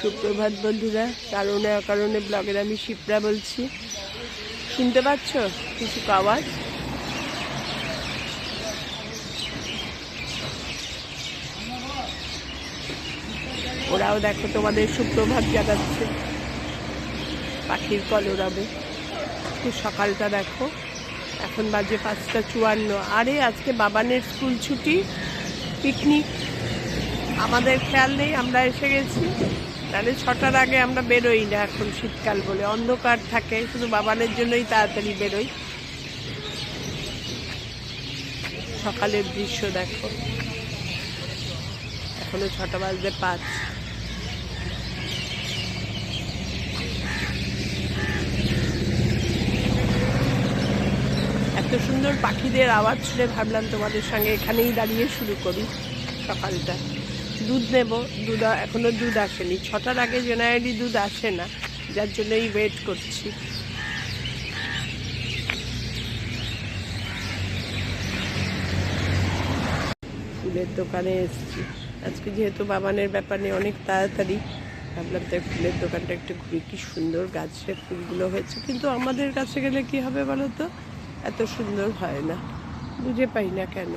সুপ্রভাত বন্ধুরা। কারণে অকারণে ব্লগের আমি শিপ্রা বলছি। শুনতে পাচ্ছ কিছু আওয়াজ? ওরাও দেখো তোমাদের সুপ্রভাত জাগাচ্ছে, পাখির কলরবে। সকালটা দেখো, এখন বাজে 5:54। আরে আজকে বাবানের স্কুল ছুটি, পিকনিক। আমাদের খেয়াল নেই, আমরা এসে গেছি। তাহলে 6টার আগে আমরা বেরোই না, এখন শীতকাল বলে অন্ধকার থাকে, শুধু বাবানের জন্যই তাড়াতাড়ি বেরোই। সকালের দৃশ্য দেখো, এখনো 6:05। এত সুন্দর পাখিদের আওয়াজ শুনে ভাবলাম তোমাদের সঙ্গে এখানেই দাঁড়িয়ে শুরু করি সকালটা। দুধ নেব, এখনো দুধ আসেনি। 6টার আগে জেনারেলি দুধ আসে না, যার জন্যই ওয়েট করছি। ফুলের দোকানে এসেছি আজকে, যেহেতু বাবানের ব্যাপারে অনেক তাড়াতাড়ি, ভাবলাম তাই ফুলের দোকানটা একটু ঘুরি। কি সুন্দর গাছের ফুলগুলো হয়েছে, কিন্তু আমাদের কাছে গেলে কি হবে বলো তো, এত সুন্দর হয় না। বুঝে পাই না কেন।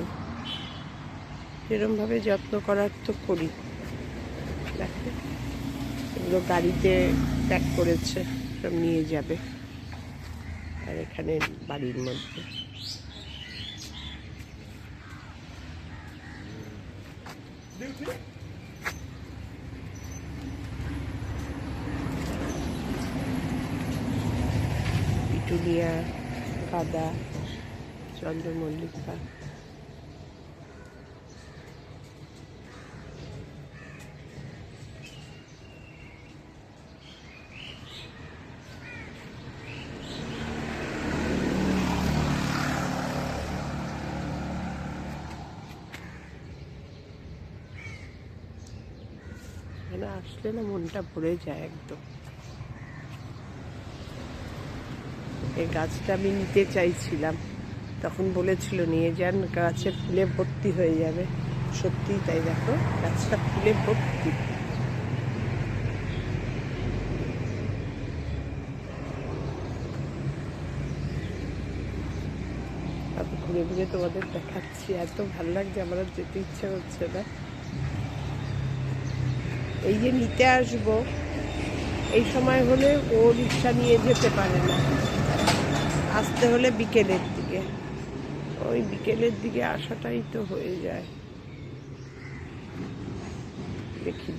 এরমভাবে যত্ন করার তো করি। দেখো এগুলো গাড়িতে প্যাক করেছে, সব নিয়ে যাবে। আর এখানে বাড়ির মধ্যে পিটুনিয়া, গাঁদা, চন্দ্রমল্লিকা। এখানে আসলে না মনটা ভরে যায় একদম। এই গাছটা আমি নিতে চাইছিলাম, তখন বলেছিল নিয়ে যান, গাছে ফুলে ভর্তি হয়ে যাবে। সত্যিই তাই, দেখো গাছটা ফুলে ভর্তি। ঘুরে ঘুরে তোমাদের দেখাচ্ছি, এত ভালো লাগছে, আমার আর যেতে ইচ্ছা হচ্ছে না। এই যে নিতে আসবো, এই সময় হলে ও রিক্সা নিয়ে যেতে পারে না, আসতে হলে বিকেলের দিকে। ওই বিকেলের দিকে আসাটাই তো হয়ে যায়।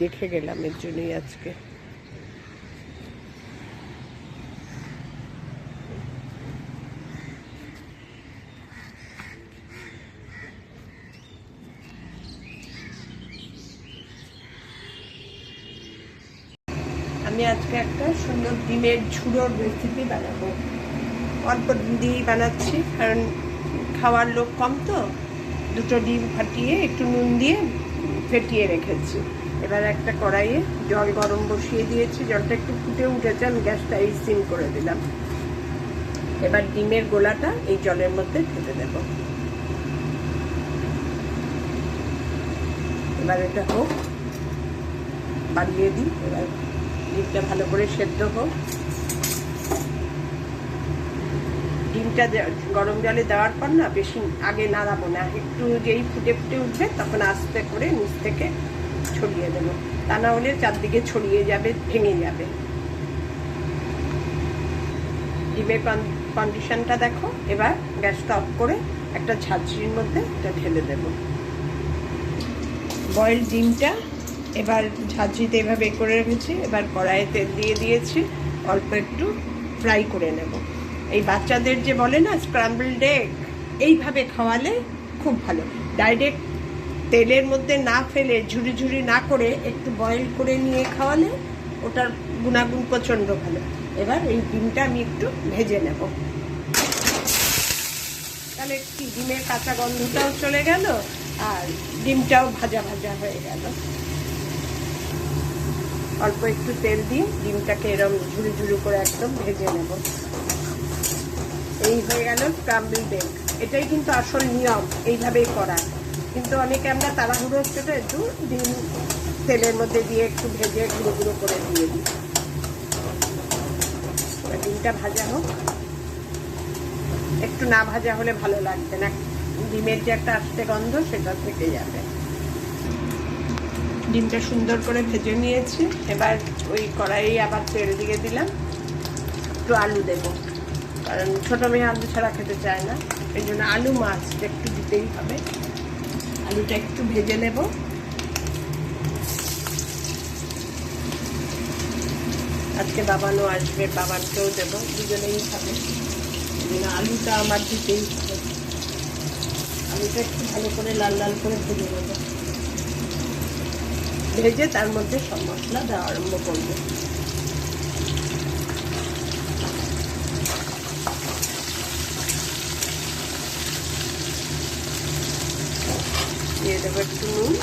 দেখে গেলাম, এর জন্যই আজকে। আমি আজকে একটা সুন্দর ডিমের ঝুড়োর রেসিপি বানাবো। অল্প ডিম দিয়েই বানাচ্ছি, কারণ খাওয়ার লোক কম তো। 2টো ডিম ফাটিয়ে একটু নুন দিয়ে ফেটিয়ে রেখেছি। এবার একটা কড়াইয়ে জল গরম বসিয়ে দিয়েছি, জলটা একটু ফুটে উঠেছে, আমি গ্যাসটা সিম করে দিলাম। এবার ডিমের গোলাটা এই জলের মধ্যে ঢেলে দেব। এবার এটা হোক, বাড়িয়ে দিই। এবার ডিমটা ভালো করে সেদ্ধ হোক। ডিমটা গরম জলে দেওয়ার পর না বেশি আগে নাড়াবো না, একটু যেই ফুটে ফুটে উঠবে তখন আস্তে করে নিচ থেকে ছড়িয়ে দেবো, তা না হলে চারদিকে ছড়িয়ে যাবে, ভেঙে যাবে। ডিমের কন্ডিশনটা দেখো। এবার গ্যাসটা অফ করে একটা ঝাঁঝরির মধ্যে এটা ঢেলে দেব বয়েল ডিমটা। এবার ঝাঁঝরিতে এভাবে করে রেখেছি। এবার কড়াইয়ে তেল দিয়ে দিয়েছি, অল্প একটু ফ্রাই করে নেব। এই বাচ্চাদের যে বলে না স্ক্রাম্বলড এগ, এইভাবে খাওয়ালে খুব ভালো। ডাইরেক্ট তেলের মধ্যে না ফেলে, ঝুরি ঝুরি না করে একটু বয়েল করে নিয়ে খাওয়ালে ওটার গুণাগুণ প্রচণ্ড ভালো। এবার এই ডিমটা আমি একটু ভেজে নেব, তাহলে কি ডিমের কাঁচা গন্ধটাও চলে গেল আর ডিমটাও ভাজা ভাজা হয়ে গেল। অল্প একটু তেল দিয়ে ডিমটাকে এরকম ঝুড়ি ঝুড়ি করে একদম ভেজে নেব। এই হয়ে গেল স্ক্রাম্বলড এগ। এটাই কিন্তু আসল নিয়ম, এইভাবেই করা। কিন্তু অনেকে আমরা তাড়াহুড়োর চোটে একটু ডিম তেলের মধ্যে দিয়ে একটু ভেজে গুঁড়ো গুঁড়ো করে দিয়ে দিই। ডিমটা ভাজা হোক, একটু না ভাজা হলে ভালো লাগবে না, ডিমের যে একটা আস্তে গন্ধ সেটা থেকে যাবে। ডিমটা সুন্দর করে ভেজে নিয়েছি, এবার ওই কড়াই আবার তেল দিয়ে দিলাম, একটু আলু দেবো, কারণ ছোটো মেয়ে আলু ছাড়া খেতে চায় না, এই জন্য আলু মাছটা একটু দিতেই হবে। আলুটা একটু ভেজে নেব, আজকে বাবানও আসবে, বাবানকেও দেবো, দুজনেই খাবে, এই জন্য আলুটা আমার দিতেই হবে। আলুটা একটু ভালো করে লাল লাল করে ভেজে নেব, ভেজে তার মধ্যে সব মশলা দেওয়া আরম্ভ করবো। দিয়ে দেবো একটু নুন,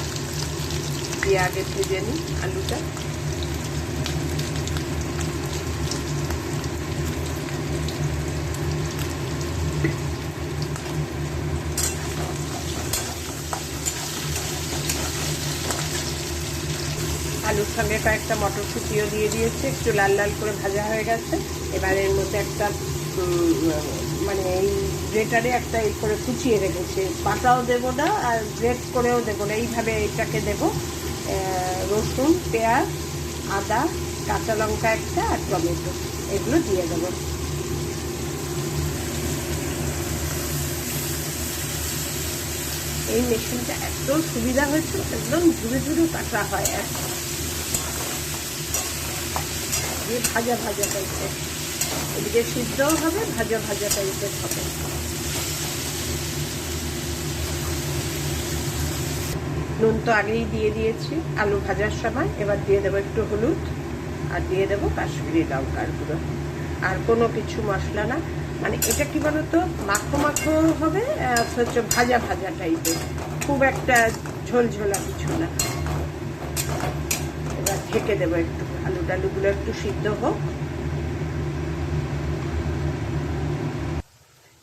দিয়ে আগে ভেজে নিই আলুটা। আলুর সঙ্গে কয়েকটা মটরশুঁটিও দিয়ে দিয়েছে, একটু লাল লাল করে ভাজা হয়ে গেছে। এবার এর মধ্যে একটা মানে এই গ্রেটারে একটা এই করে কুচিয়ে রেখেছে, বাটাও দেবো না আর গ্রেট করেও দেবো না, এইভাবে এটাকে দেবো। রসুন, পেঁয়াজ, আদা, কাঁচা লঙ্কা একটা আর টমেটো, এগুলো দিয়ে দেবো। এই মেশিনটা এত সুবিধা হয়েছে, একদম ধুরে ধুরে কাটা হয়, ভাজা ভাজা টাইপের, এদিকে সিদ্ধও হবে, ভাজা ভাজা টাইপের হবে। নুন তো আগেই দিয়ে দিয়েছি আলু ভাজার সময়, এবার দিয়ে দেবো একটু হলুদ আর দিয়ে দেবো কাশ্মীরি লঙ্কার গুঁড়ো, আর কোনো কিছু মশলা না। মানে এটা কি বলতো, মাখো মাখো হবে, হচ্ছে ভাজা ভাজা টাইপের, খুব একটা ঝোলঝোলা কিছু না। এবার ঢেকে দেবো একটু, আলু টালুগুলো একটু সিদ্ধ হোক,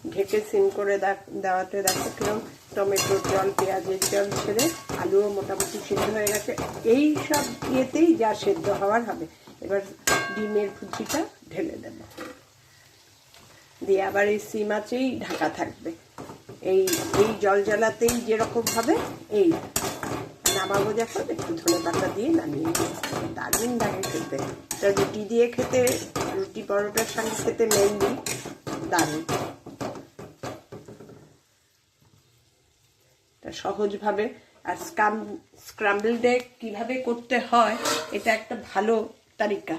ঢেকে সিম করে দেওয়াতে দেখো কিরকম টমেটোর জল, পেঁয়াজের জল ছেড়ে আলুও মোটামুটি সিদ্ধ হয়ে গেছে। এই সব ইয়েতেই যা সেদ্ধ হওয়ার হবে। এবার ডিমের ভুজিটা ঢেলে দেব, দিয়ে আবার এই সিম আঁচেই ঢাকা থাকবে। এই এই জল জ্বালাতেই যেরকম হবে, এই নামাবো যখন একটু ধনে পাতা দিয়ে নামিয়ে নেব, দারুণ লাগে খেতে। রুটি দিয়ে খেতে, রুটি পরোটার সঙ্গে খেতে মেনলি দারুণ। সহজভাবে আর স্ক্রাম্বলড এগ কীভাবে করতে হয়, এটা একটা ভালো তালিকা।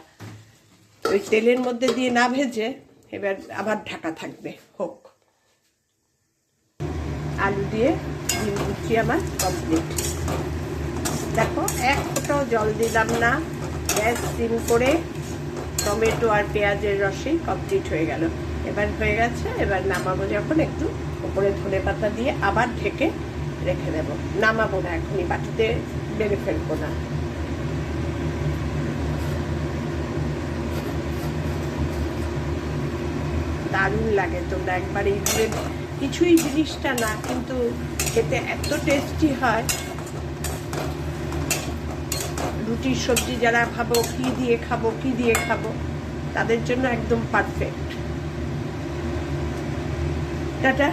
ওই তেলের মধ্যে দিয়ে না ভেজে এবার আবার ঢাকা থাকবে, হোক। আলু দিয়ে ডিম ভুজি আমার কমপ্লিট। দেখো এক ফোঁটাও জল দিলাম না, গ্যাস সিম করে টমেটো আর পেঁয়াজের রসেই কমপ্লিট হয়ে গেল। এবার হয়ে গেছে, এবার নামাবো যখন একটু উপরে ধনে পাতা দিয়ে আবার ঢেকে রেখে দেব, নামাবো না এখনই, বাটিতে বেড়ে ফেলবো না। দারুণ লাগে, তোমরা একবার এইভাবে, কিছুই জিনিসটা না কিন্তু খেতে এত টেস্টি হয়। রুটির সবজি যারা ভাবো কি দিয়ে খাবো, তাদের জন্য একদম পারফেক্ট। টাটা।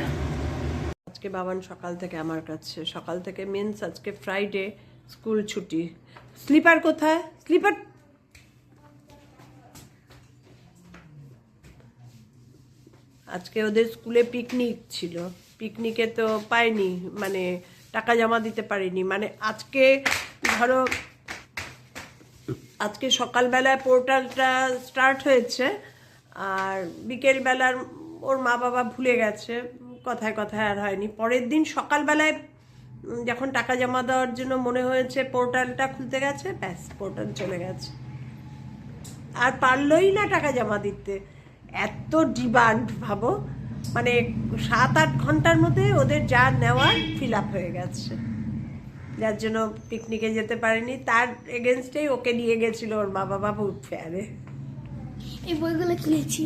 আজকে বাবান সকাল থেকে আমার কাছে, সকাল থেকে মিন্স আজকে ফ্রাইডে, স্কুল ছুটি। স্লিপার কোথায়? স্লিপার আজকে ওদের স্কুলে পিকনিক ছিল, পিকনিকে তো পাইনি, মানে টাকা জমা দিতে পারিনি। মানে আজকে ধরো, আজকে সকালবেলায় পোর্টালটা স্টার্ট হয়েছে, আর বিকেলবেলার ওর মা বাবা ভুলে গেছে, কথায় কথায় আর হয়নি। পরের দিন সকালবেলায় যখন টাকা জমা দেওয়ার জন্য মনে হয়েছে, পোর্টালটা খুলতে গেছে, ব্যাস পোর্টাল চলে গেছে, আর পারলই না টাকা জমা দিতে। এত ডিমান্ড ভাবো, মানে 7-8 ঘন্টার মধ্যে ওদের যা নেওয়ার ফিল আপ হয়ে গেছে, যার জন্য পিকনিকে যেতে পারেনি। তার এগেনস্টেই ওকে নিয়ে গেছিল ওর মা বাবা বুক ফেয়ারে। এই বইগুলো কিনেছি,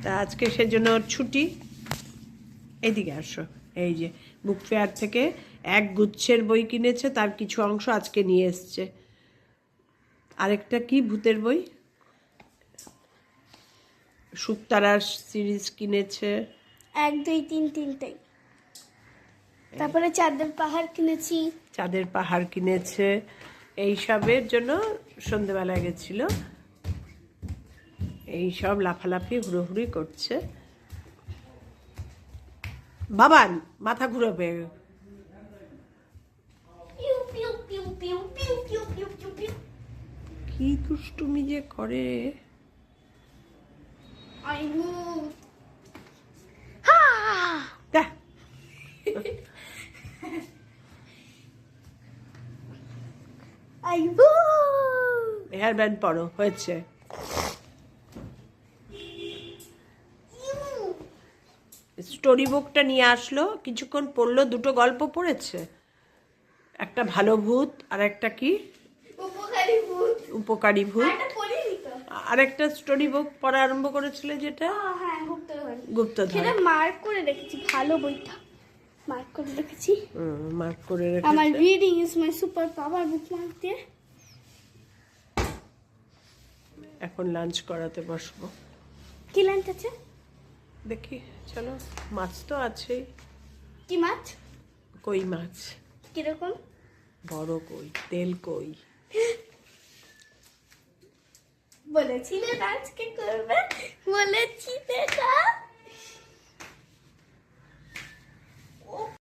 তা আজকে সেজন্য ওর ছুটি। এইদিকে আসো, এই যে বুক ফেয়ার থেকে এক গুচ্ছের বই কিনেছে, তার কিছু অংশ আজকে নিয়ে এসছে। আরেকটা কি ভূতের বই, শুকতারার সিরিজ কিনেছে। 1 2 3 তিনটাই। তারপরে চাঁদের পাহাড় কিনেছি। চাঁদের পাহাড় কিনেছে। এইসবের জন্য সন্ধেবেলা গেছিল, এইসব লাফালাফি হুড়োহুড়ি করছে। বাবান মাথা ঘুরবে। পিউ পিউ পিউ পিউ পিউ পিউ পিউ পিউ পিউ। কি দুষ্টুমি যে করে। আইবু। হা! দেখ, আইবু। হেয়ার ব্যান্ড পরো, হয়েছে। স্টোরি বুকটা নিয়ে আসলো, কিছুক্ষণ পড়লো, দুটো গল্প পড়েছে, একটা ভালো ভূত আর একটা কি উপকারী ভূত। উপকারী ভূত। এটা পড়িনি তো। আর একটা স্টোরি বুক পড়া আরম্ভ করেছিল, যেটা হ্যাঁ, গুপ্তধন। গুপ্তধন। সেটা মার্ক করে রেখেছি, ভালো বইটা মার্ক করে রেখেছি। মার্ক করে আমার রেখেছে। Reading is my super power book mark দিয়ে। এখন লাঞ্চ করাতে বসবো, কি লাইন আছে? দেখি চলো। মাছ তো আছেই, কি মাছ? কই মাছ, কিরকম? বড় কই, তেল কই। বলেছিলে আজকে করবে, বলেছি দেখা।